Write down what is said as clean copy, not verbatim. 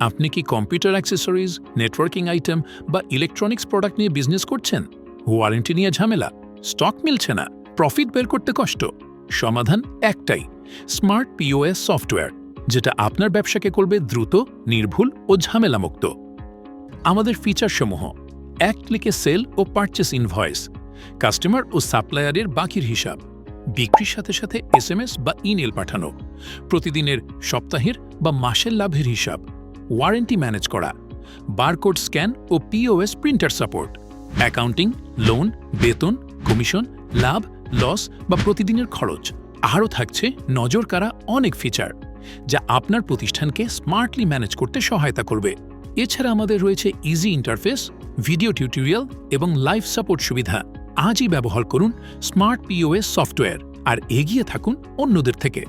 আপনি কি computer accessories, networking item বা ইলেকট্রনিক্স প্রোডাক্ট নিয়ে বিজনেস করছেন? ওয়ারেন্টি নিয়ে ঝামেলা, স্টক মিলছে না, প্রফিট বের করতে কষ্ট? সমাধান একটাই, স্মার্ট পিওএস সফটওয়্যার, যেটা আপনার ব্যবসাকে করবে দ্রুত, নির্ভুল ও ঝামেলামুক্ত। আমাদের ফিচারসমূহ: এক ক্লিকে সেল ও পারচেস ইনভয়েস, কাস্টমার ও সাপ্লায়ারের বাকির হিসাব, বিক্রির সাথে সাথে এসএমএস বা ইমেল পাঠানো, প্রতিদিনের, সপ্তাহের বা মাসের লাভের হিসাব, ওয়ারেন্টি ম্যানেজ করা, বারকোড স্ক্যান ও POS printer support, accounting, loan, বেতন, কমিশন, লাভ, লস বা প্রতিদিনের খরচ। আরও থাকছে নজর কাড়া অনেক ফিচার, যা আপনার প্রতিষ্ঠানকে স্মার্টলি ম্যানেজ করতে সহায়তা করবে। এছাড়া আমাদের রয়েছে ইজি ইন্টারফেস, ভিডিও টিউটোরিয়াল এবং লাইভ সাপোর্ট সুবিধা। আজই ব্যবহার করুন স্মার্ট পিওএস সফটওয়্যার আর এগিয়ে থাকুন অন্যদের থেকে।